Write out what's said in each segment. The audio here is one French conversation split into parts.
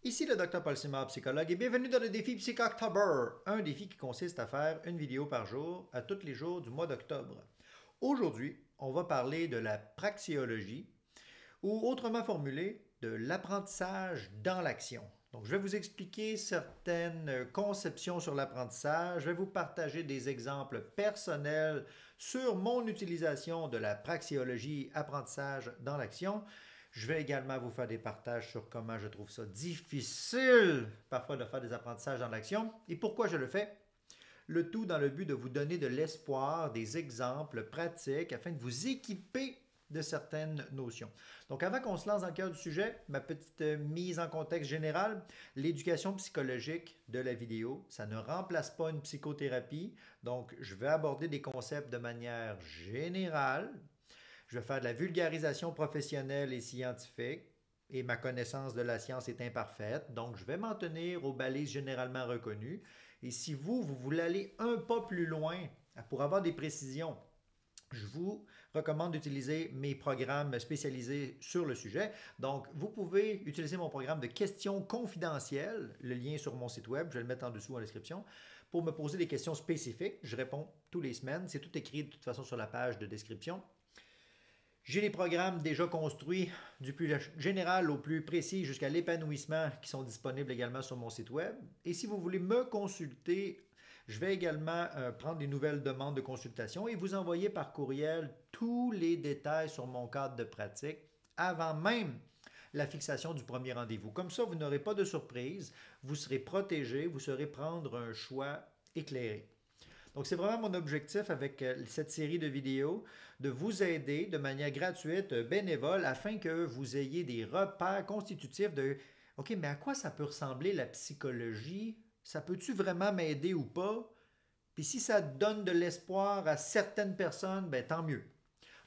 Ici le Dr Paul Simard, psychologue, et bienvenue dans le défi Psychoctober, un défi qui consiste à faire une vidéo par jour à tous les jours du mois d'octobre. Aujourd'hui, on va parler de la praxéologie, ou autrement formulé, de l'apprentissage dans l'action. Donc, je vais vous expliquer certaines conceptions sur l'apprentissage, je vais vous partager des exemples personnels sur mon utilisation de la praxéologie apprentissage dans l'action. Je vais également vous faire des partages sur comment je trouve ça difficile parfois de faire des apprentissages dans l'action et pourquoi je le fais. Le tout dans le but de vous donner de l'espoir, des exemples pratiques afin de vous équiper de certaines notions. Donc avant qu'on se lance dans le cœur du sujet, ma petite mise en contexte générale, l'éducation psychologique de la vidéo, ça ne remplace pas une psychothérapie. Donc je vais aborder des concepts de manière générale. Je vais faire de la vulgarisation professionnelle et scientifique et ma connaissance de la science est imparfaite, donc je vais m'en tenir aux balises généralement reconnues. Et si vous voulez aller un pas plus loin pour avoir des précisions, je vous recommande d'utiliser mes programmes spécialisés sur le sujet. Donc, vous pouvez utiliser mon programme de questions confidentielles, le lien est sur mon site web, je vais le mettre en dessous en description, pour me poser des questions spécifiques. Je réponds tous les semaines, c'est tout écrit de toute façon sur la page de description. J'ai les programmes déjà construits du plus général au plus précis jusqu'à l'épanouissement qui sont disponibles également sur mon site web. Et si vous voulez me consulter, je vais également prendre des nouvelles demandes de consultation et vous envoyer par courriel tous les détails sur mon cadre de pratique avant même la fixation du premier rendez-vous. Comme ça, vous n'aurez pas de surprise, vous serez protégé, vous saurez prendre un choix éclairé. Donc, c'est vraiment mon objectif avec cette série de vidéos, de vous aider de manière gratuite, bénévole, afin que vous ayez des repères constitutifs de OK, mais à quoi ça peut ressembler la psychologie? Ça peut-tu vraiment m'aider ou pas? Puis si ça donne de l'espoir à certaines personnes, ben tant mieux.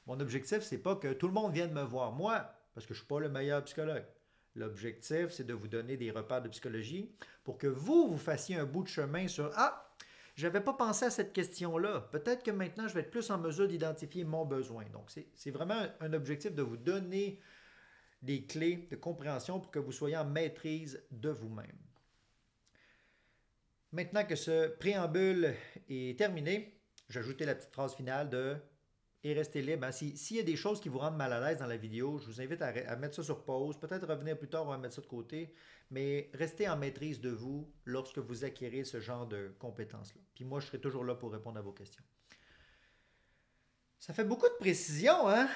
Mon objectif, c'est pas que tout le monde vienne me voir moi, parce que je ne suis pas le meilleur psychologue. L'objectif, c'est de vous donner des repères de psychologie pour que vous fassiez un bout de chemin sur je n'avais pas pensé à cette question-là. Peut-être que maintenant, je vais être plus en mesure d'identifier mon besoin. Donc, c'est vraiment un objectif de vous donner des clés de compréhension pour que vous soyez en maîtrise de vous-même. Maintenant que ce préambule est terminé, j'ai ajouté la petite phrase finale de et restez libre. S'il y a des choses qui vous rendent mal à l'aise dans la vidéo, je vous invite à mettre ça sur pause, peut-être revenir plus tard, on va mettre ça de côté, mais restez en maîtrise de vous lorsque vous acquérez ce genre de compétences-là. Puis moi, je serai toujours là pour répondre à vos questions. Ça fait beaucoup de précisions, hein?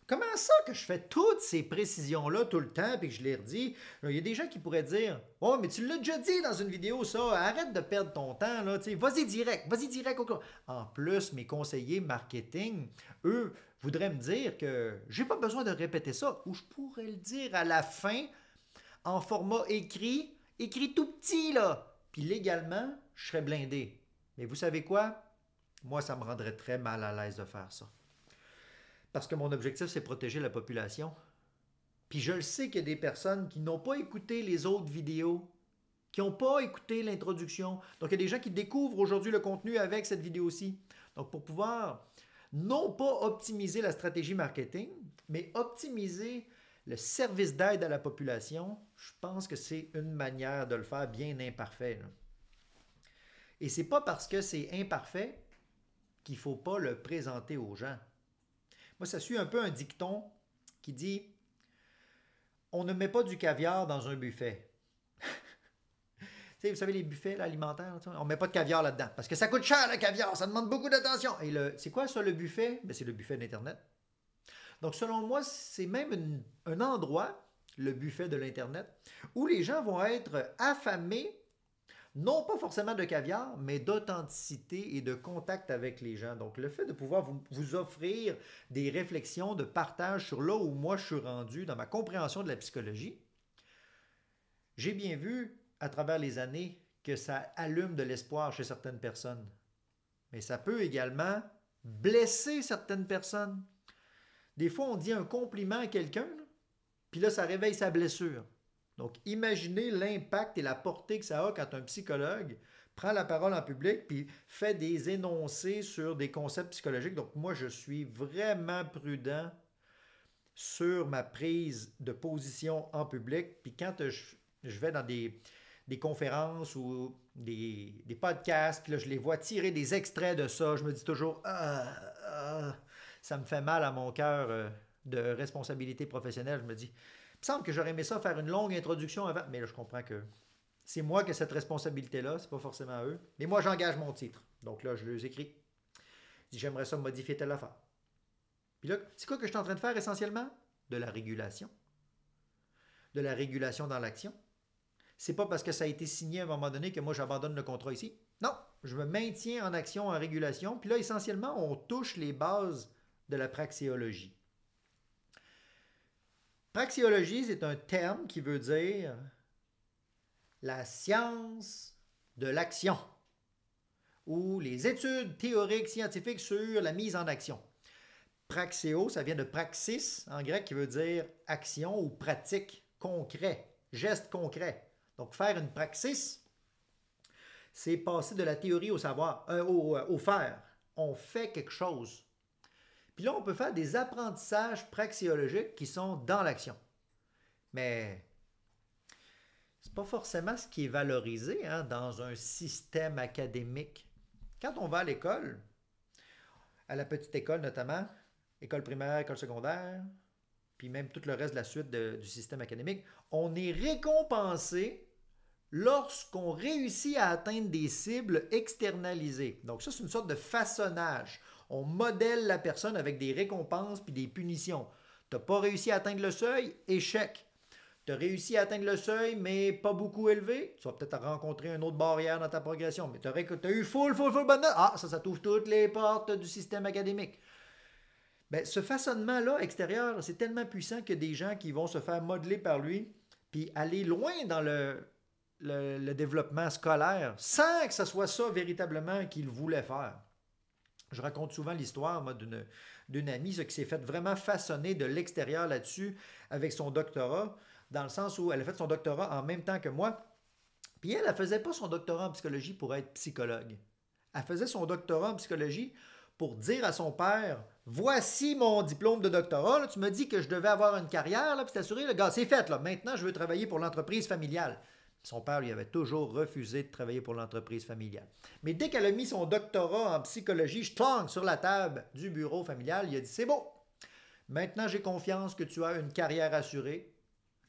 Comment ça que je fais toutes ces précisions-là tout le temps et que je les redis? Il y a des gens qui pourraient dire oh, mais tu l'as déjà dit dans une vidéo, ça, arrête de perdre ton temps, là, vas-y direct au cas. En plus, mes conseillers marketing, eux, voudraient me dire que j'ai pas besoin de répéter ça, ou je pourrais le dire à la fin en format écrit, écrit tout petit, là. Puis légalement, je serais blindé. Mais vous savez quoi? Moi, ça me rendrait très mal à l'aise de faire ça. Parce que mon objectif, c'est protéger la population. Puis je le sais qu'il y a des personnes qui n'ont pas écouté les autres vidéos, qui n'ont pas écouté l'introduction. Donc il y a des gens qui découvrent aujourd'hui le contenu avec cette vidéo-ci. Donc pour pouvoir non pas optimiser la stratégie marketing, mais optimiser le service d'aide à la population, je pense que c'est une manière de le faire bien imparfait. Là. Et c'est pas parce que c'est imparfait qu'il ne faut pas le présenter aux gens. Moi, ça suit un peu un dicton qui dit on ne met pas du caviar dans un buffet. Vous savez, les buffets là, alimentaires, on ne met pas de caviar là-dedans. Parce que ça coûte cher, le caviar, ça demande beaucoup d'attention. Et c'est quoi ça, le buffet? Ben, c'est le buffet d'Internet. Donc, selon moi, c'est même un endroit, le buffet de l'Internet, où les gens vont être affamés, non pas forcément de caviar, mais d'authenticité et de contact avec les gens. Donc, le fait de pouvoir vous offrir des réflexions de partage sur là où moi je suis rendu dans ma compréhension de la psychologie, j'ai bien vu à travers les années que ça allume de l'espoir chez certaines personnes. Mais ça peut également blesser certaines personnes. Des fois, on dit un compliment à quelqu'un, puis là, ça réveille sa blessure. Donc, imaginez l'impact et la portée que ça a quand un psychologue prend la parole en public puis fait des énoncés sur des concepts psychologiques. Donc, moi, je suis vraiment prudent sur ma prise de position en public. Puis quand je vais dans des conférences ou des podcasts, puis là, je les vois tirer des extraits de ça. Je me dis toujours, ça me fait mal à mon cœur de responsabilité professionnelle. Je me dis, il me semble que j'aurais aimé ça faire une longue introduction avant, mais là, je comprends que c'est moi qui ai cette responsabilité-là, c'est pas forcément eux. Mais moi, j'engage mon titre. Donc là, je les écris. Je dis, j'aimerais ça modifier telle affaire. Puis là, c'est quoi que je suis en train de faire essentiellement? De la régulation. De la régulation dans l'action. C'est pas parce que ça a été signé à un moment donné que moi j'abandonne le contrat ici. Non, je me maintiens en action, en régulation. Puis là, essentiellement, on touche les bases de la praxéologie. Praxéologie, c'est un terme qui veut dire la science de l'action ou les études théoriques scientifiques sur la mise en action. Praxéo, ça vient de praxis en grec qui veut dire action ou pratique, concret, geste concret. Donc faire une praxis, c'est passer de la théorie au savoir, au faire. On fait quelque chose. Puis là, on peut faire des apprentissages praxéologiques qui sont dans l'action. Mais c'est pas forcément ce qui est valorisé dans un système académique. Quand on va à l'école, à la petite école notamment, école primaire, école secondaire, puis même tout le reste de la suite du système académique, on est récompensé lorsqu'on réussit à atteindre des cibles externalisées. Donc ça, c'est une sorte de façonnage. On modèle la personne avec des récompenses puis des punitions. Tu n'as pas réussi à atteindre le seuil, échec. Tu as réussi à atteindre le seuil, mais pas beaucoup élevé, tu vas peut-être rencontrer une autre barrière dans ta progression. Mais tu as eu full bonne note. Ah, ça t'ouvre toutes les portes du système académique. Bien, ce façonnement-là, extérieur, c'est tellement puissant que des gens qui vont se faire modeler par lui, puis aller loin dans le développement scolaire, sans que ce soit ça véritablement qu'il voulait faire. Je raconte souvent l'histoire, moi, d'une amie qui s'est fait vraiment façonner de l'extérieur là-dessus avec son doctorat, dans le sens où elle a fait son doctorat en même temps que moi. Puis elle ne faisait pas son doctorat en psychologie pour être psychologue. Elle faisait son doctorat en psychologie pour dire à son père, voici mon diplôme de doctorat, là, tu me dis que je devais avoir une carrière, là, puis t'assurer, le gars, c'est fait, là, maintenant je veux travailler pour l'entreprise familiale. Son père lui avait toujours refusé de travailler pour l'entreprise familiale. Mais dès qu'elle a mis son doctorat en psychologie, sur la table du bureau familial, il a dit, c'est beau, maintenant j'ai confiance que tu as une carrière assurée,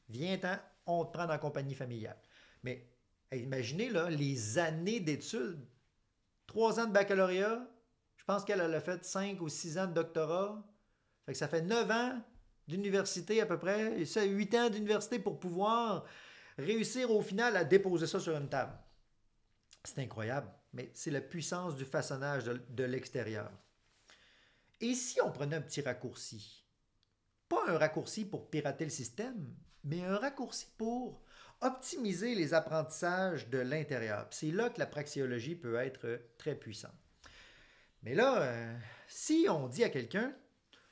viens-t'en, on te prend dans la compagnie familiale. Mais imaginez là, les années d'études, 3 ans de baccalauréat, je pense qu'elle a fait 5 ou 6 ans de doctorat, fait que ça fait 9 ans d'université à peu près, et ça, 8 ans d'université pour pouvoir réussir au final à déposer ça sur une table. C'est incroyable, mais c'est la puissance du façonnage de l'extérieur. Et si on prenait un petit raccourci? Pas un raccourci pour pirater le système, mais un raccourci pour optimiser les apprentissages de l'intérieur. C'est là que la praxéologie peut être très puissante. Mais là, si on dit à quelqu'un,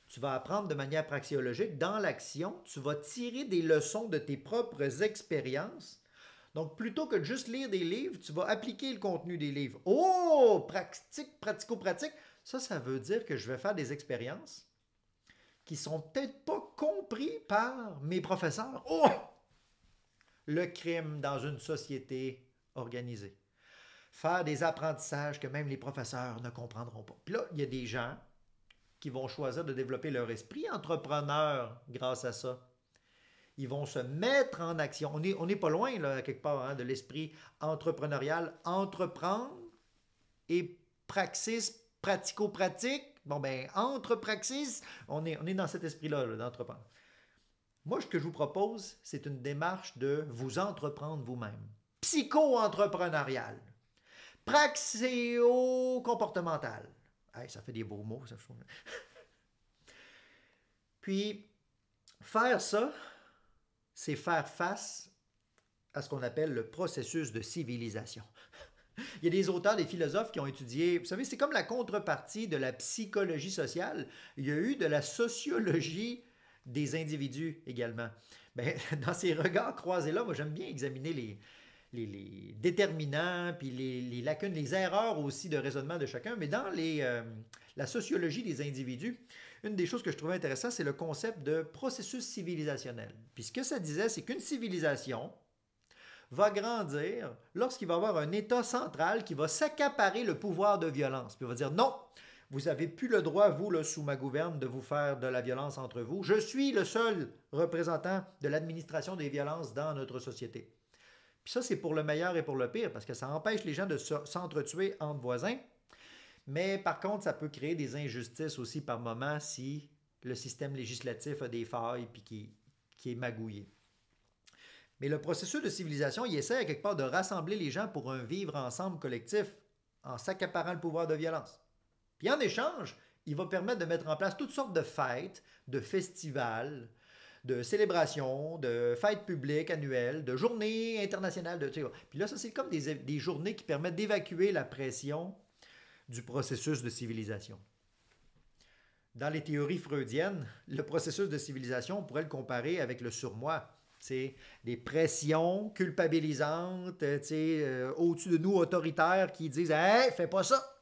tu vas apprendre de manière praxéologique, dans l'action, tu vas tirer des leçons de tes propres expériences. Donc, plutôt que de juste lire des livres, tu vas appliquer le contenu des livres. Oh, pratique, pratico-pratique. Ça veut dire que je vais faire des expériences qui sont peut-être pas compris par mes professeurs. Oh! Le crime dans une société organisée. Faire des apprentissages que même les professeurs ne comprendront pas. Puis là, il y a des gens qui vont choisir de développer leur esprit entrepreneur grâce à ça. Ils vont se mettre en action. On n'est pas loin, là, quelque part, de l'esprit entrepreneurial. Entreprendre et praxis, pratico-pratique. Bon, ben, entre praxis, on est dans cet esprit-là, là, d'entreprendre. Moi, ce que je vous propose, c'est une démarche de vous entreprendre vous-même. Psycho-entrepreneurial. Praxéo-comportemental. Hey, ça fait des beaux mots, ça. Puis, faire ça, c'est faire face à ce qu'on appelle le processus de civilisation. Il y a des auteurs, des philosophes qui ont étudié, vous savez, c'est comme la contrepartie de la psychologie sociale. Il y a eu de la sociologie des individus également. Bien, dans ces regards croisés-là, moi j'aime bien examiner les déterminants, puis les lacunes, les erreurs aussi de raisonnement de chacun, mais dans la sociologie des individus, une des choses que je trouvais intéressante, c'est le concept de processus civilisationnel. Puis ce que ça disait, c'est qu'une civilisation va grandir lorsqu'il va y avoir un État central qui va s'accaparer le pouvoir de violence. Puis il va dire non, vous n'avez plus le droit, vous, là, sous ma gouverne, de vous faire de la violence entre vous. Je suis le seul représentant de l'administration des violences dans notre société. Puis ça, c'est pour le meilleur et pour le pire, parce que ça empêche les gens de s'entretuer entre voisins. Mais par contre, ça peut créer des injustices aussi par moment si le système législatif a des failles puis qui est magouillé. Mais le processus de civilisation, il essaie à quelque part de rassembler les gens pour un vivre ensemble collectif en s'accaparant le pouvoir de violence. Puis en échange, il va permettre de mettre en place toutes sortes de fêtes, de festivals, de célébrations, de fêtes publiques annuelles, de journées internationales. Puis là, ça, c'est comme des journées qui permettent d'évacuer la pression du processus de civilisation. Dans les théories freudiennes, le processus de civilisation, on pourrait le comparer avec le surmoi. T'sais, des pressions culpabilisantes au-dessus de nous, autoritaires, qui disent « Hey, fais pas ça! »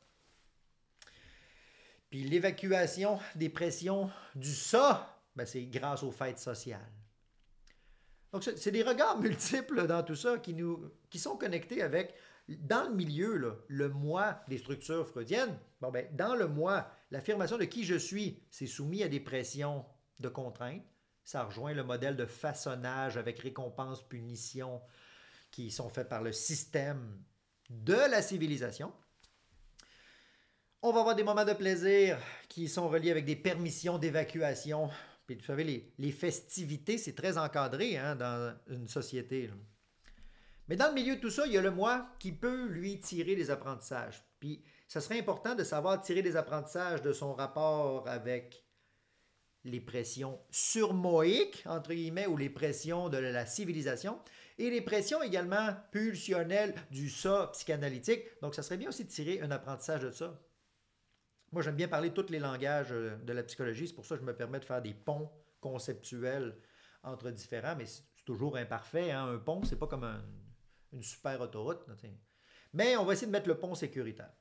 Puis l'évacuation des pressions du ça, ben c'est grâce aux fêtes sociales. Donc c'est des regards multiples dans tout ça qui sont connectés avec, dans le milieu, là, le moi des structures freudiennes. Bon, ben, dans le moi, l'affirmation de qui je suis, c'est soumis à des pressions de contraintes. Ça rejoint le modèle de façonnage avec récompense, punition qui sont faits par le système de la civilisation. On va avoir des moments de plaisir qui sont reliés avec des permissions d'évacuation. Puis vous savez, les festivités, c'est très encadré dans une société, là. Mais dans le milieu de tout ça, il y a le moi qui peut, lui, tirer des apprentissages. Puis ça serait important de savoir tirer des apprentissages de son rapport avec les pressions surmoïques, entre guillemets, ou les pressions de la civilisation, et les pressions également pulsionnelles du ça psychanalytique. Donc, ça serait bien aussi de tirer un apprentissage de ça. Moi, j'aime bien parler de tous les langages de la psychologie. C'est pour ça que je me permets de faire des ponts conceptuels entre différents, mais c'est toujours imparfait. Hein? Un pont, c'est pas comme une super autoroute. Mais on va essayer de mettre le pont sécuritaire.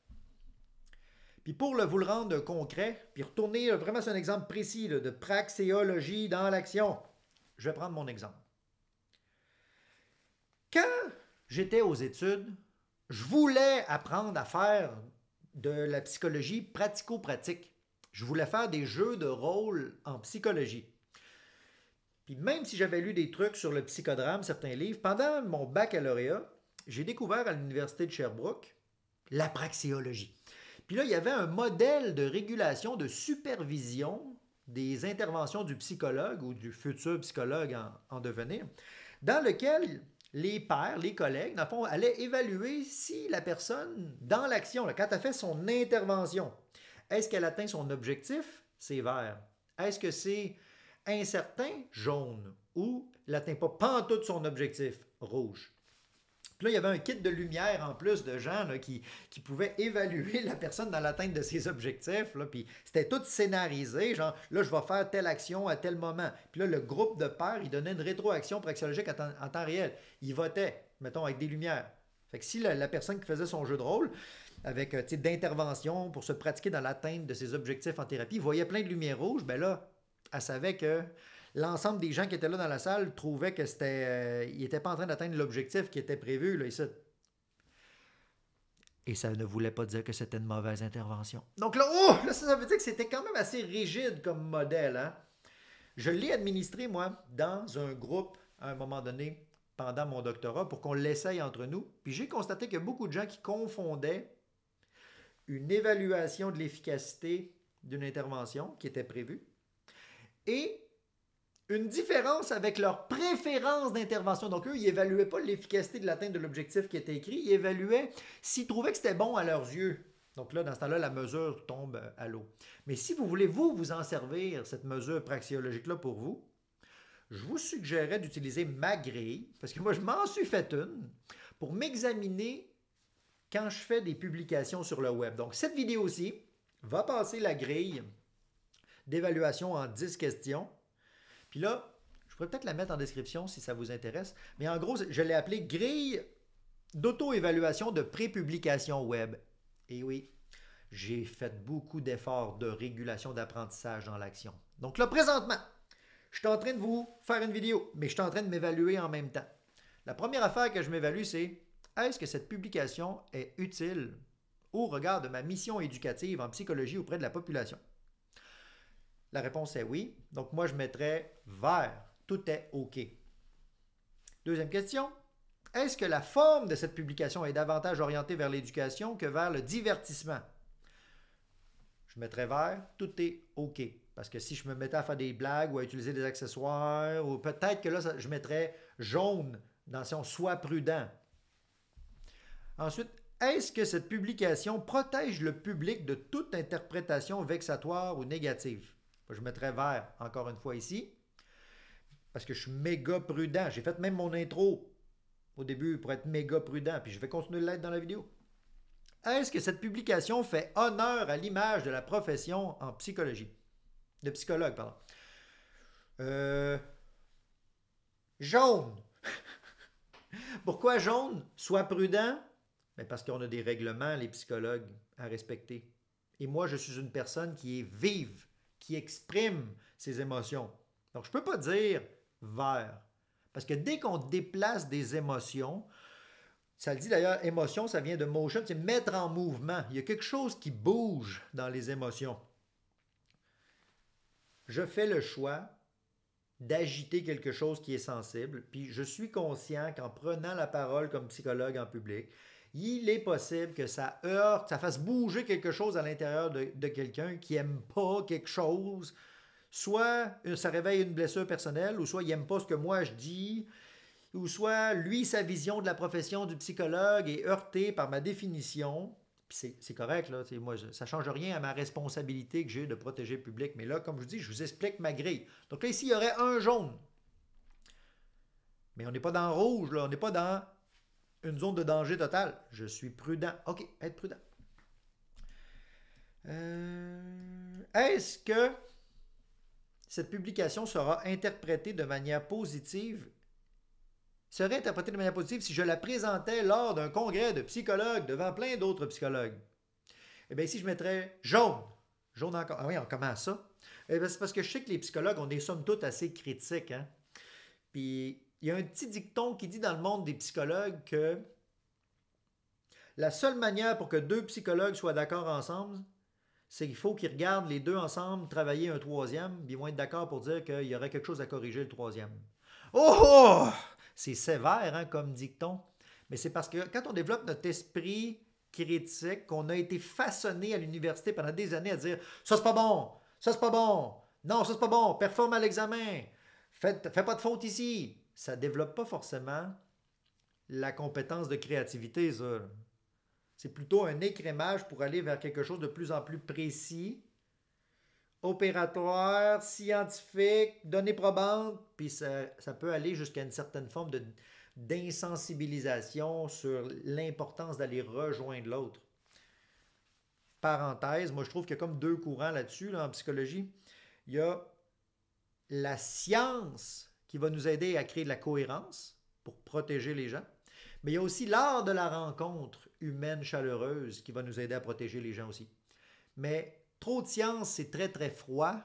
Puis pour vous le rendre concret, puis retourner vraiment sur un exemple précis de praxéologie dans l'action, je vais prendre mon exemple. Quand j'étais aux études, je voulais apprendre à faire de la psychologie pratico-pratique. Je voulais faire des jeux de rôle en psychologie. Puis même si j'avais lu des trucs sur le psychodrame, certains livres, pendant mon baccalauréat, j'ai découvert à l'université de Sherbrooke la praxéologie. Puis là, il y avait un modèle de régulation, de supervision des interventions du psychologue ou du futur psychologue en devenir, dans lequel les pairs, les collègues, dans le fond, allaient évaluer si la personne, dans l'action, quand elle fait son intervention, est-ce qu'elle atteint son objectif? C'est vert. Est-ce que c'est incertain? Jaune. Ou elle n'atteint pas pantoute son objectif? Rouge. Puis là, il y avait un kit de lumière en plus de gens là, qui pouvaient évaluer la personne dans l'atteinte de ses objectifs. Là, puis c'était tout scénarisé, genre là, je vais faire telle action à tel moment. Puis là, le groupe de pairs, il donnait une rétroaction praxéologique en temps réel. Il votait, mettons, avec des lumières. Fait que si la personne qui faisait son jeu de rôle, avec d'intervention pour se pratiquer dans l'atteinte de ses objectifs en thérapie, voyait plein de lumières rouges, ben là, elle savait que l'ensemble des gens qui étaient là dans la salle trouvaient que il n'était pas en train d'atteindre l'objectif qui était prévu là, ici. Et ça ne voulait pas dire que c'était une mauvaise intervention. Donc là, là ça veut dire que c'était quand même assez rigide comme modèle. Hein? Je l'ai administré, moi, dans un groupe à un moment donné pendant mon doctorat pour qu'on l'essaye entre nous. Puis j'ai constaté qu'il y a beaucoup de gens qui confondaient une évaluation de l'efficacité d'une intervention qui était prévue et une différence avec leur préférence d'intervention. Donc, eux, ils n'évaluaient pas l'efficacité de l'atteinte de l'objectif qui était écrit, ils évaluaient s'ils trouvaient que c'était bon à leurs yeux. Donc là, dans ce temps-là, la mesure tombe à l'eau. Mais si vous voulez, vous en servir, cette mesure praxéologique-là pour vous, je vous suggérerais d'utiliser ma grille, parce que moi, je m'en suis fait une, pour m'examiner quand je fais des publications sur le web. Donc, cette vidéo-ci va passer la grille d'évaluation en 10 questions. Puis là, je pourrais peut-être la mettre en description si ça vous intéresse. Mais en gros, je l'ai appelée grille d'auto-évaluation de pré-publication web. Et oui, j'ai fait beaucoup d'efforts de régulation d'apprentissage dans l'action. Donc là, présentement, je suis en train de vous faire une vidéo, mais je suis en train de m'évaluer en même temps. La première affaire que je m'évalue, c'est est-ce que cette publication est utile au regard de ma mission éducative en psychologie auprès de la population? La réponse est oui. Donc moi, je mettrais vert. Tout est OK. Deuxième question. Est-ce que la forme de cette publication est davantage orientée vers l'éducation que vers le divertissement? Je mettrais vert. Tout est OK. Parce que si je me mettais à faire des blagues ou à utiliser des accessoires, ou peut-être que là, je mettrais jaune dans si on soit prudent. Ensuite, est-ce que cette publication protège le public de toute interprétation vexatoire ou négative? Je mettrais vert, encore une fois ici, parce que je suis méga prudent. J'ai fait même mon intro au début pour être méga prudent, puis je vais continuer de l'être dans la vidéo. Est-ce que cette publication fait honneur à l'image de la profession en psychologie? De psychologue, pardon. Jaune. Pourquoi jaune? Sois prudent. Mais parce qu'on a des règlements, les psychologues, à respecter. Et moi, je suis une personne qui est vive, qui exprime ses émotions. Donc, je ne peux pas dire vert. Parce que dès qu'on déplace des émotions, ça le dit d'ailleurs, émotion, ça vient de motion, c'est mettre en mouvement. Il y a quelque chose qui bouge dans les émotions. Je fais le choix d'agiter quelque chose qui est sensible, puis je suis conscient qu'en prenant la parole comme psychologue en public, il est possible que ça heurte, ça fasse bouger quelque chose à l'intérieur de quelqu'un qui n'aime pas quelque chose. Soit ça réveille une blessure personnelle, ou soit il n'aime pas ce que moi je dis, ou soit lui, sa vision de la profession du psychologue est heurtée par ma définition. Puis c'est correct, là. Moi, ça ne change rien à ma responsabilité que j'ai de protéger le public. Mais là, comme je vous dis, je vous explique ma grille. Donc là, ici, il y aurait un jaune. Mais on n'est pas dans le rouge, là. On n'est pas dans une zone de danger total. Je suis prudent. OK, être prudent. Est-ce que cette publication sera interprétée de manière positive si je la présentais lors d'un congrès de psychologues devant plein d'autres psychologues? Eh bien, ici, je mettrais jaune. Jaune encore. Ah oui, on commence ça. Eh bien, c'est parce que je sais que les psychologues ont des sommes toutes assez critiques. Hein? Puis, il y a un petit dicton qui dit dans le monde des psychologues que la seule manière pour que deux psychologues soient d'accord ensemble, c'est qu'il faut qu'ils regardent les deux ensemble travailler un troisième, puis ils vont être d'accord pour dire qu'il y aurait quelque chose à corriger le troisième. Oh! C'est sévère hein, comme dicton. Mais c'est parce que quand on développe notre esprit critique, qu'on a été façonné à l'université pendant des années à dire « ça c'est pas bon, ça c'est pas bon, non ça c'est pas bon, performe à l'examen, fais pas de faute ici », ça ne développe pas forcément la compétence de créativité, ça. C'est plutôt un écrémage pour aller vers quelque chose de plus en plus précis, opératoire, scientifique, données probantes, puis ça peut aller jusqu'à une certaine forme d'insensibilisation sur l'importance d'aller rejoindre l'autre. Parenthèse, moi je trouve qu'il y a comme deux courants là-dessus, là, en psychologie. Il y a la science qui va nous aider à créer de la cohérence pour protéger les gens, mais il y a aussi l'art de la rencontre humaine chaleureuse qui va nous aider à protéger les gens aussi. Mais trop de science, c'est très, très froid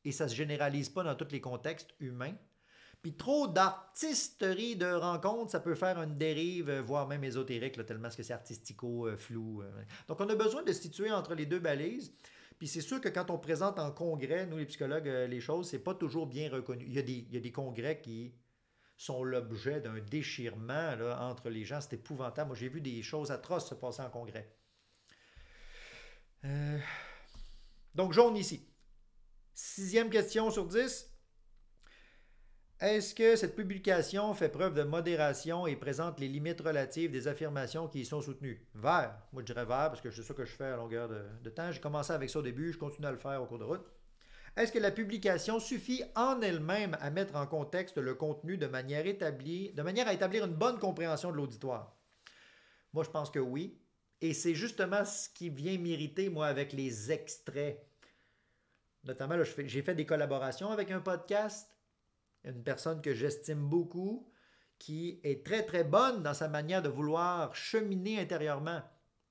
et ça ne se généralise pas dans tous les contextes humains. Puis trop d'artisterie de rencontre, ça peut faire une dérive, voire même ésotérique, là, tellement que c'est artistico, flou. Donc, on a besoin de se situer entre les deux balises. Puis c'est sûr que quand on présente en congrès, nous les psychologues, les choses, c'est pas toujours bien reconnu. Il y a des congrès qui sont l'objet d'un déchirement là, entre les gens. C'est épouvantable. Moi, j'ai vu des choses atroces se passer en congrès. Donc, jaune ici. 6e question sur 10. Est-ce que cette publication fait preuve de modération et présente les limites relatives des affirmations qui y sont soutenues? Vert. Moi, je dirais vert parce que c'est ça que je fais à longueur de temps. J'ai commencé avec ça au début, je continue à le faire au cours de route. Est-ce que la publication suffit en elle-même à mettre en contexte le contenu de manière à établir une bonne compréhension de l'auditoire? Moi, je pense que oui. Et c'est justement ce qui vient m'irriter, moi, avec les extraits. Notamment, là, j'ai fait des collaborations avec un podcast, une personne que j'estime beaucoup, qui est très, très bonne dans sa manière de vouloir cheminer intérieurement,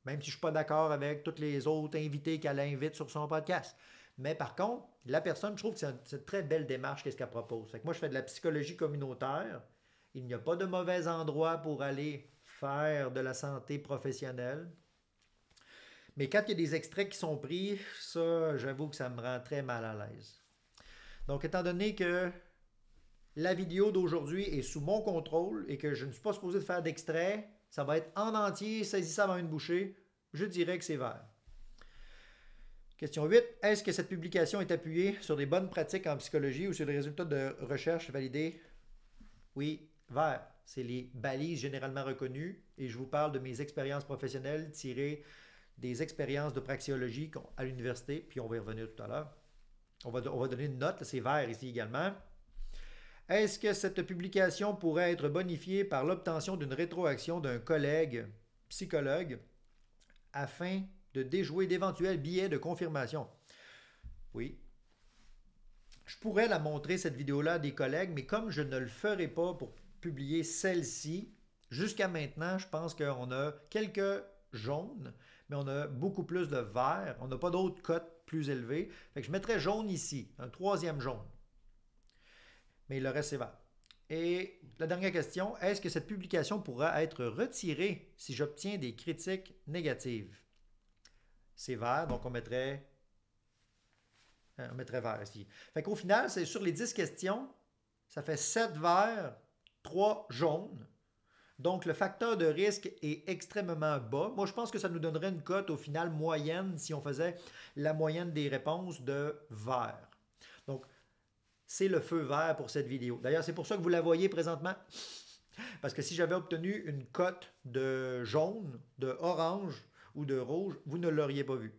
même si je ne suis pas d'accord avec tous les autres invités qu'elle invite sur son podcast. Mais par contre, la personne, je trouve que c'est une très belle démarche qu'est-ce qu'elle propose. Fait que moi, je fais de la psychologie communautaire Il n'y a pas de mauvais endroit pour aller faire de la santé professionnelle. Mais quand il y a des extraits qui sont pris, ça, j'avoue que ça me rend très mal à l'aise. Donc, étant donné que la vidéo d'aujourd'hui est sous mon contrôle et que je ne suis pas supposé de faire d'extrait, ça va être en entier, saisissable à une bouchée, je dirais que c'est vert. Question 8. Est-ce que cette publication est appuyée sur des bonnes pratiques en psychologie ou sur des résultats de recherche validés? Oui, vert. C'est les balises généralement reconnues et je vous parle de mes expériences professionnelles tirées des expériences de praxéologie à l'université, puis on va y revenir tout à l'heure. On va donner une note, c'est vert ici également. Est-ce que cette publication pourrait être bonifiée par l'obtention d'une rétroaction d'un collègue psychologue afin de déjouer d'éventuels biais de confirmation? Oui. Je pourrais la montrer, cette vidéo-là, à des collègues, mais comme je ne le ferai pas pour publier celle-ci, jusqu'à maintenant, je pense qu'on a quelques jaunes, mais on a beaucoup plus de vert. On n'a pas d'autres cotes plus élevées. Fait que je mettrais jaune ici, un troisième jaune. Mais le reste, c'est vert. Et la dernière question, est-ce que cette publication pourra être retirée si j'obtiens des critiques négatives? C'est vert, donc on mettrait vert ici. Fait qu'au final, c'est sur les 10 questions, ça fait 7 verts, 3 jaunes. Donc, le facteur de risque est extrêmement bas. Moi, je pense que ça nous donnerait une cote au final moyenne si on faisait la moyenne des réponses de vert. Donc, c'est le feu vert pour cette vidéo. D'ailleurs, c'est pour ça que vous la voyez présentement. Parce que si j'avais obtenu une cote de jaune, de orange ou de rouge, vous ne l'auriez pas vu.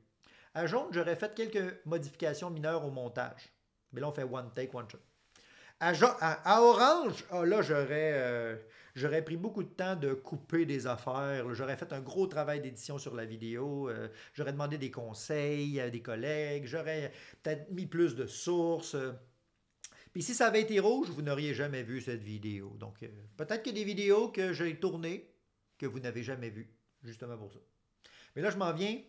À jaune, j'aurais fait quelques modifications mineures au montage. Mais là, on fait one take, one shot. À orange, là, j'aurais pris beaucoup de temps de couper des affaires. J'aurais fait un gros travail d'édition sur la vidéo. J'aurais demandé des conseils à des collègues. J'aurais peut-être mis plus de sources. Puis si ça avait été rouge, vous n'auriez jamais vu cette vidéo. Donc, peut-être qu'il y a des vidéos que j'ai tournées que vous n'avez jamais vues, justement pour ça. Mais là, je m'en viens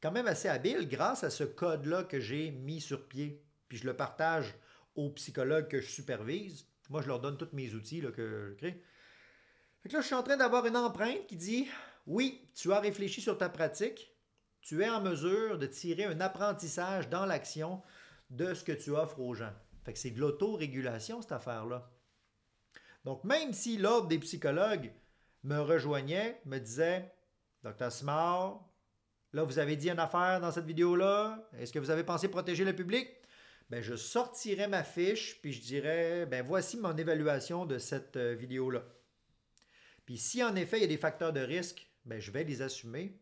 quand même assez habile grâce à ce code-là que j'ai mis sur pied. Puis je le partage aux psychologues que je supervise. Moi, je leur donne tous mes outils là, que je crée. Fait que là, je suis en train d'avoir une empreinte qui dit « Oui, tu as réfléchi sur ta pratique. Tu es en mesure de tirer un apprentissage dans l'action de ce que tu offres aux gens. » Fait que c'est de l'autorégulation, cette affaire-là. Donc, même si l'Ordre des psychologues me rejoignait, me disait « Dr. Simard, là, vous avez dit une affaire dans cette vidéo-là. Est-ce que vous avez pensé protéger le public? » Bien, je sortirais ma fiche, puis je dirais, bien, voici mon évaluation de cette vidéo-là. Puis si en effet, il y a des facteurs de risque, bien, je vais les assumer.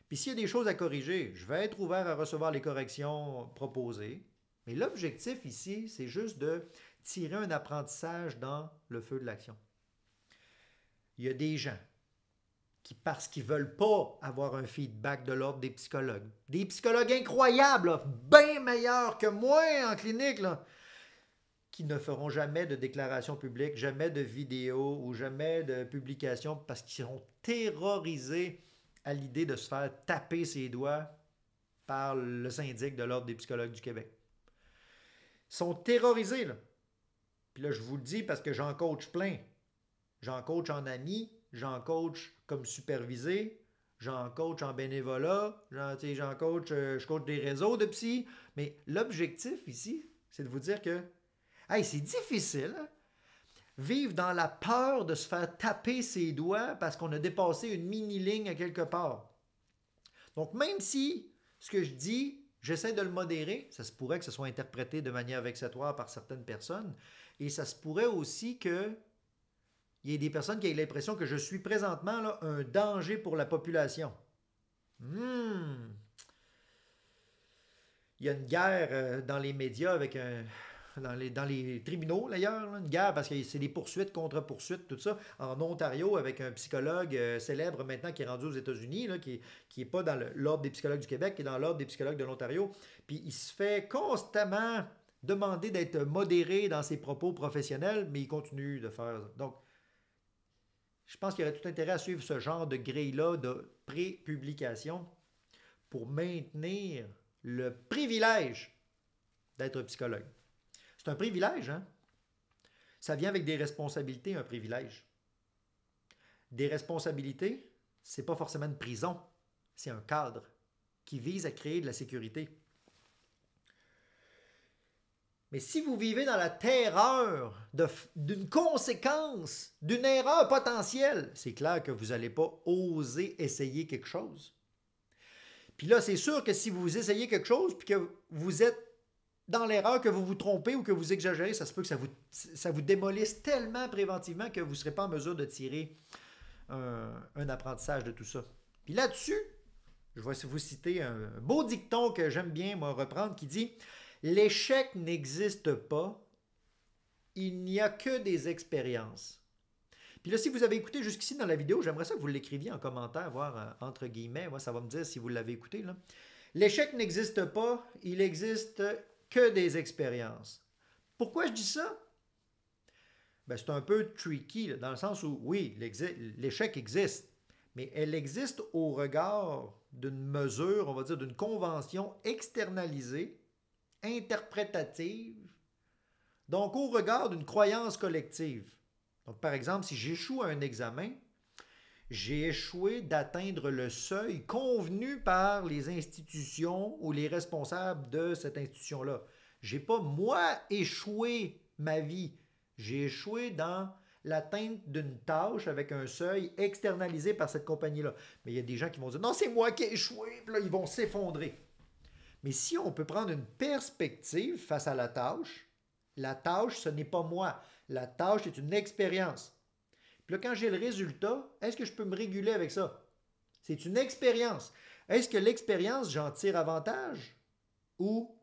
Puis s'il y a des choses à corriger, je vais être ouvert à recevoir les corrections proposées. Mais l'objectif ici, c'est juste de tirer un apprentissage dans le feu de l'action. Il y a des gens qui, parce qu'ils ne veulent pas avoir un feedback de l'ordre des psychologues incroyables, bien meilleurs que moi en clinique, là, qui ne feront jamais de déclaration publique, jamais de vidéo ou jamais de publication parce qu'ils seront terrorisés à l'idée de se faire taper ses doigts par le syndic de l'Ordre des psychologues du Québec. Ils sont terrorisés, là. Puis là, je vous le dis parce que j'en coach plein. J'en coach en ami, j'en coach comme supervisé, j'en coach en bénévolat, j'en coach, je coach des réseaux de psy. Mais l'objectif ici, c'est de vous dire que hey, c'est difficile, hein? Vivre dans la peur de se faire taper ses doigts parce qu'on a dépassé une mini-ligne à quelque part. Donc, même si ce que je dis, j'essaie de le modérer, ça se pourrait que ce soit interprété de manière vexatoire par certaines personnes, et ça se pourrait aussi que il y ait des personnes qui aient l'impression que je suis présentement là, un danger pour la population. Il y a une guerre dans les médias avec dans les tribunaux d'ailleurs, une guerre parce que c'est des poursuites contre poursuites, tout ça, en Ontario avec un psychologue célèbre maintenant qui est rendu aux États-Unis, là, qui n'est pas dans l'Ordre des psychologues du Québec, qui est dans l'Ordre des psychologues de l'Ontario. Puis il se fait constamment demander d'être modéré dans ses propos professionnels, mais il continue de faire. Donc, je pense qu'il y aurait tout intérêt à suivre ce genre de grille-là de pré-publication pour maintenir le privilège d'être psychologue. C'est un privilège, hein? Ça vient avec des responsabilités, un privilège. Des responsabilités, c'est pas forcément une prison, c'est un cadre qui vise à créer de la sécurité. Mais si vous vivez dans la terreur d'une conséquence, d'une erreur potentielle, c'est clair que vous n'allez pas oser essayer quelque chose. Puis là, c'est sûr que si vous essayez quelque chose, puis que vous êtes dans l'erreur, que vous vous trompez ou que vous exagérez, ça se peut que ça vous démolisse tellement préventivement que vous ne serez pas en mesure de tirer un apprentissage de tout ça. Puis là-dessus, je vais vous citer un beau dicton que j'aime bien, moi, reprendre, qui dit « L'échec n'existe pas, il n'y a que des expériences. » Puis là, si vous avez écouté jusqu'ici dans la vidéo, j'aimerais ça que vous l'écriviez en commentaire, voire entre guillemets, moi, ça va me dire si vous l'avez écouté. L'échec n'existe pas, il existe que des expériences. Pourquoi je dis ça? Ben, c'est un peu tricky, là, dans le sens où, oui, l'échec existe, mais elle existe au regard d'une mesure, on va dire, d'une convention externalisée, interprétative, donc au regard d'une croyance collective. Donc, par exemple, si j'échoue à un examen, j'ai échoué d'atteindre le seuil convenu par les institutions ou les responsables de cette institution-là. Je n'ai pas, moi, échoué ma vie. J'ai échoué dans l'atteinte d'une tâche avec un seuil externalisé par cette compagnie-là. Mais il y a des gens qui vont dire « Non, c'est moi qui ai échoué », puis là, ils vont s'effondrer. Mais si on peut prendre une perspective face à la tâche, ce n'est pas moi. La tâche est une expérience. Puis là, quand j'ai le résultat, est-ce que je peux me réguler avec ça? C'est une expérience. Est-ce que l'expérience, j'en tire avantage? Ou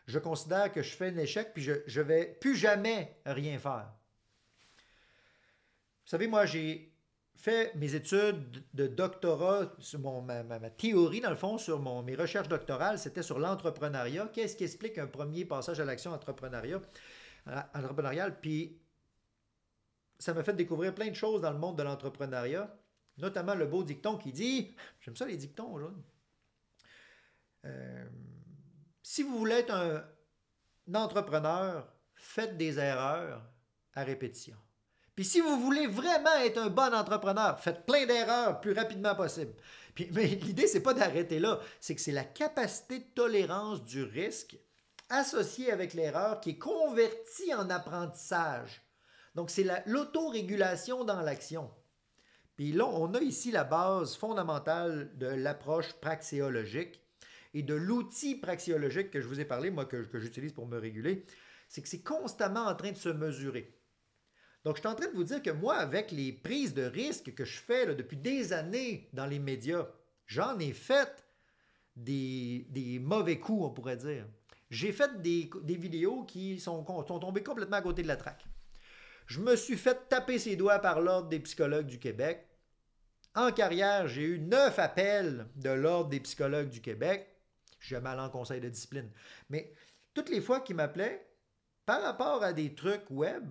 je considère que je fais un échec puis je ne vais plus jamais rien faire? Vous savez, moi, j'ai fait mes études de doctorat, sur ma théorie, dans le fond, sur mes recherches doctorales, c'était sur l'entrepreneuriat. Qu'est-ce qui explique un premier passage à l'action entrepreneuriale? Puis, ça m'a fait découvrir plein de choses dans le monde de l'entrepreneuriat, notamment le beau dicton qui dit, j'aime ça les dictons aujourd'hui, si vous voulez être un entrepreneur, faites des erreurs à répétition. Puis si vous voulez vraiment être un bon entrepreneur, faites plein d'erreurs le plus rapidement possible. Mais l'idée, c'est pas d'arrêter là, c'est que c'est la capacité de tolérance du risque associée avec l'erreur qui est convertie en apprentissage. Donc, c'est l'autorégulation dans l'action. Puis là, on a ici la base fondamentale de l'approche praxéologique et de l'outil praxéologique que je vous ai parlé, moi, que j'utilise pour me réguler, c'est que c'est constamment en train de se mesurer. Donc, je suis en train de vous dire que moi, avec les prises de risques que je fais là, depuis des années dans les médias, j'en ai fait des mauvais coups, on pourrait dire. J'ai fait des vidéos qui sont tombées complètement à côté de la traque. Je me suis fait taper ses doigts par l'Ordre des psychologues du Québec. En carrière, j'ai eu 9 appels de l'Ordre des psychologues du Québec. Je suis jamais allé en conseil de discipline. Mais toutes les fois qu'ils m'appelaient, par rapport à des trucs web,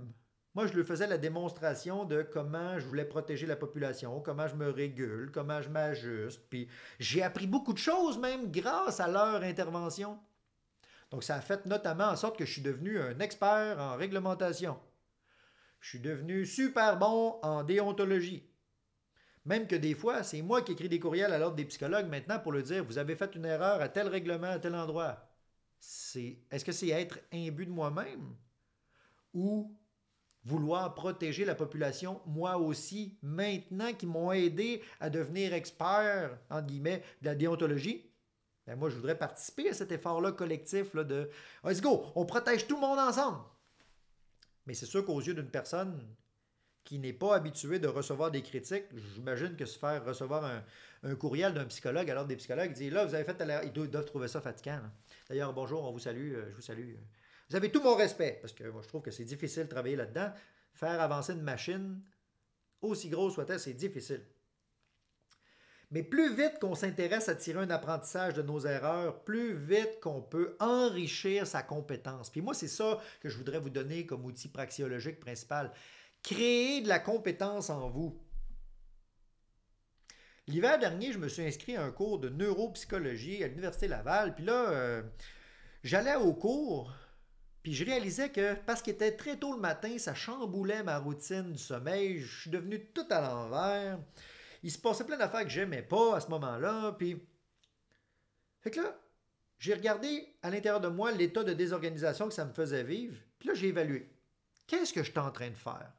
moi, je leur faisais la démonstration de comment je voulais protéger la population, comment je me régule, comment je m'ajuste. Puis j'ai appris beaucoup de choses même grâce à leur intervention. Donc, ça a fait notamment en sorte que je suis devenu un expert en réglementation. Je suis devenu super bon en déontologie. Même que des fois, c'est moi qui écris des courriels à l'Ordre des psychologues maintenant pour leur dire « Vous avez fait une erreur à tel règlement, à tel endroit. » Est-ce que c'est être imbu de moi-même? Ou vouloir protéger la population, moi aussi, maintenant qu'ils m'ont aidé à devenir expert, entre guillemets, de la déontologie? Ben moi, je voudrais participer à cet effort-là collectif là, de « Let's go, on protège tout le monde ensemble. » Mais c'est sûr qu'aux yeux d'une personne qui n'est pas habituée de recevoir des critiques, j'imagine que se faire recevoir un courriel d'un psychologue à l'Ordre des psychologues, il dit « Là, vous avez fait... » Ils doivent trouver ça fatigant. D'ailleurs, bonjour, on vous salue, je vous salue. Vous avez tout mon respect, parce que moi, je trouve que c'est difficile de travailler là-dedans. Faire avancer une machine, aussi grosse soit-elle, c'est difficile. Mais plus vite qu'on s'intéresse à tirer un apprentissage de nos erreurs, plus vite qu'on peut enrichir sa compétence. Puis moi, c'est ça que je voudrais vous donner comme outil praxéologique principal. Créer de la compétence en vous. L'hiver dernier, je me suis inscrit à un cours de neuropsychologie à l'Université Laval. Puis là, j'allais au cours, Puis je réalisais que parce qu'il était très tôt le matin, ça chamboulait ma routine du sommeil. Je suis devenu tout à l'envers. Il se passait plein d'affaires que j'aimais pas à ce moment-là. Puis, fait que là, j'ai regardé à l'intérieur de moi l'état de désorganisation que ça me faisait vivre. Puis là, j'ai évalué. Qu'est-ce que je suis en train de faire?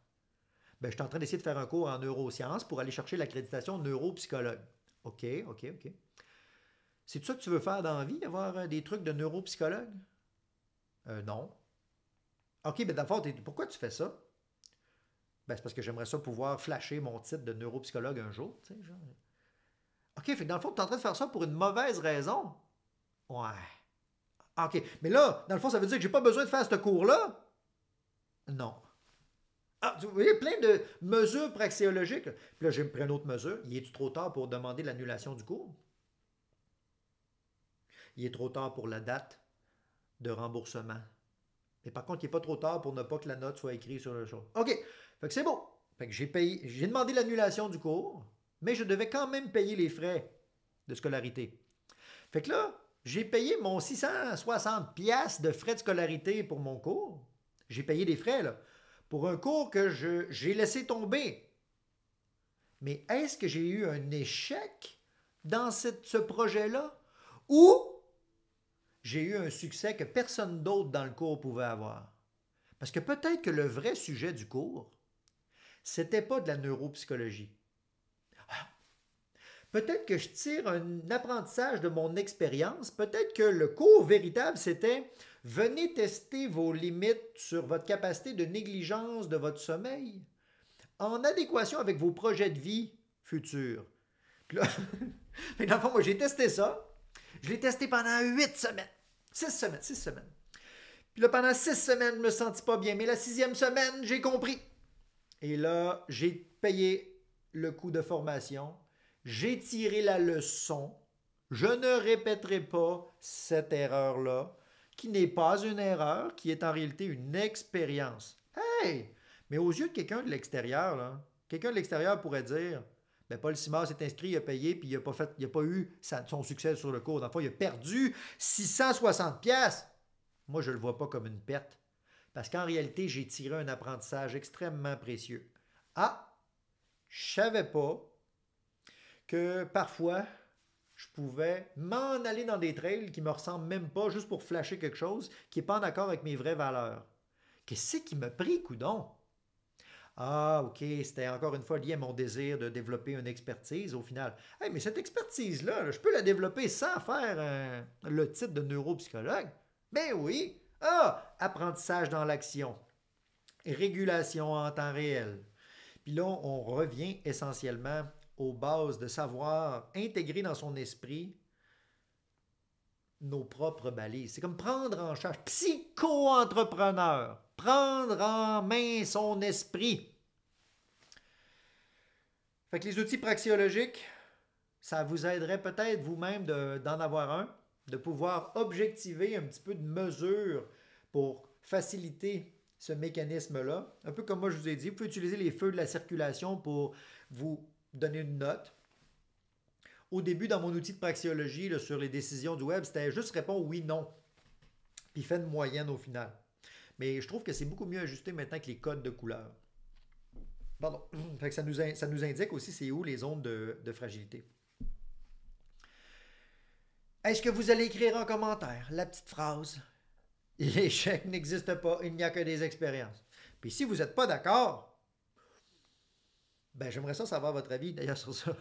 Ben, je suis en train d'essayer de faire un cours en neurosciences pour aller chercher l'accréditation neuropsychologue. OK, OK, OK. C'est ça que tu veux faire dans la vie, avoir des trucs de neuropsychologue? Non. OK, ben d'abord, pourquoi tu fais ça? Ben, c'est parce que j'aimerais ça pouvoir flasher mon titre de neuropsychologue un jour, tu sais, genre. OK, fait que dans le fond, tu es en train de faire ça pour une mauvaise raison. Ouais. Ah, OK, mais là, dans le fond, ça veut dire que j'ai pas besoin de faire ce cours-là? Non. Ah, vous voyez, plein de mesures praxéologiques. Puis là, j'ai pris une autre mesure. Il est trop tard pour demander l'annulation du cours? Il est trop tard pour la date de remboursement. Mais par contre, il n'est pas trop tard pour ne pas que la note soit écrite sur le show. OK. Fait que c'est beau. Fait que j'ai payé, j'ai demandé l'annulation du cours, mais je devais quand même payer les frais de scolarité. Fait que là, j'ai payé mon 660 pièces de frais de scolarité pour mon cours. J'ai payé des frais, là, pour un cours que j'ai laissé tomber. Mais est-ce que j'ai eu un échec dans ce projet-là? Ou j'ai eu un succès que personne d'autre dans le cours pouvait avoir? Parce que peut-être que le vrai sujet du cours, c'était pas de la neuropsychologie. Peut-être que je tire un apprentissage de mon expérience. Peut-être que le cours véritable, c'était venez tester vos limites sur votre capacité de négligence de votre sommeil en adéquation avec vos projets de vie futurs. Puis là, dans le fond, moi, j'ai testé ça. Je l'ai testé pendant 8 semaines. 6 semaines. Puis là, pendant 6 semaines, je me sentis pas bien. Mais la 6e semaine, j'ai compris. Et là, j'ai payé le coût de formation. J'ai tiré la leçon. Je ne répéterai pas cette erreur-là, qui n'est pas une erreur, qui est en réalité une expérience. Hey! Mais aux yeux de quelqu'un de l'extérieur, là, quelqu'un de l'extérieur pourrait dire ben Paul Simard s'est inscrit, il a payé, puis il n'a pas eu son succès sur le cours. Dans le fond, il a perdu 660 pièces. Moi, je ne le vois pas comme une perte. Parce qu'en réalité, j'ai tiré un apprentissage extrêmement précieux. Ah, je ne savais pas que parfois, je pouvais m'en aller dans des trails qui ne me ressemblent même pas, juste pour flasher quelque chose qui n'est pas en accord avec mes vraies valeurs. Qu'est-ce qui m'a pris, coudon? Ah, OK, c'était encore une fois lié à mon désir de développer une expertise au final. Hey, mais cette expertise-là, je peux la développer sans faire le titre de neuropsychologue? Ben oui! Ah, apprentissage dans l'action, régulation en temps réel. Puis là, on revient essentiellement aux bases de savoir intégrer dans son esprit nos propres balises. C'est comme prendre en charge, psycho-entrepreneur, prendre en main son esprit. Fait que les outils praxéologiques, ça vous aiderait peut-être vous-même d'en avoir un, de pouvoir objectiver un petit peu de mesure pour faciliter ce mécanisme-là. Un peu comme moi je vous ai dit, vous pouvez utiliser les feux de la circulation pour vous donner une note. Au début, dans mon outil de praxéologie là, sur les décisions du web, c'était juste répondre oui, non. Puis fait une moyenne au final. Mais je trouve que c'est beaucoup mieux ajusté maintenant que les codes de couleur. Pardon. Fait que ça nous indique aussi c'est où les zones de fragilité. Est-ce que vous allez écrire en commentaire la petite phrase l'échec n'existe pas, il n'y a que des expériences. Puis si vous n'êtes pas d'accord, ben j'aimerais ça savoir votre avis d'ailleurs sur ça.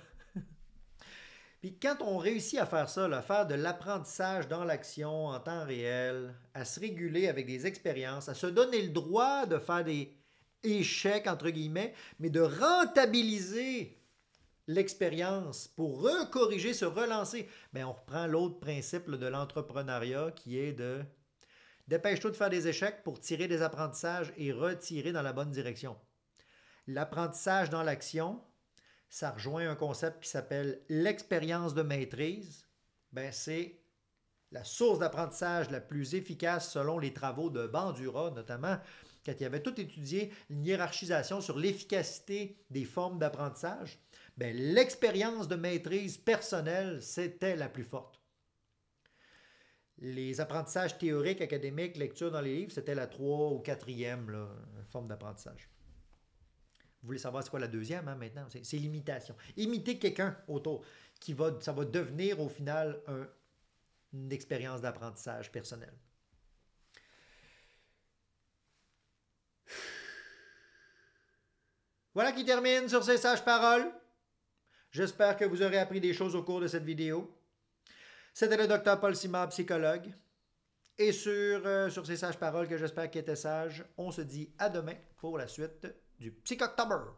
Puis quand on réussit à faire ça, à faire de l'apprentissage dans l'action en temps réel, à se réguler avec des expériences, à se donner le droit de faire des échecs, entre guillemets, mais de rentabiliser l'expérience pour recorriger, se relancer, bien, on reprend l'autre principe de l'entrepreneuriat qui est de dépêche-toi de faire des échecs pour tirer des apprentissages et retirer dans la bonne direction. L'apprentissage dans l'action, ça rejoint un concept qui s'appelle l'expérience de maîtrise. Ben, c'est la source d'apprentissage la plus efficace selon les travaux de Bandura, notamment, quand il avait tout étudié une hiérarchisation sur l'efficacité des formes d'apprentissage. Ben, l'expérience de maîtrise personnelle, c'était la plus forte. Les apprentissages théoriques, académiques, lecture dans les livres, c'était la 3 ou 4e là, forme d'apprentissage. Vous voulez savoir c'est quoi la deuxième maintenant? C'est l'imitation. Imiter quelqu'un autour. Ça va devenir au final une expérience d'apprentissage personnel. Voilà qui termine sur ces sages paroles. J'espère que vous aurez appris des choses au cours de cette vidéo. C'était le Dr Paul Simard, psychologue. Et sur ces sages paroles que j'espère qu'ils étaient sages, on se dit à demain pour la suite du Psychoctober.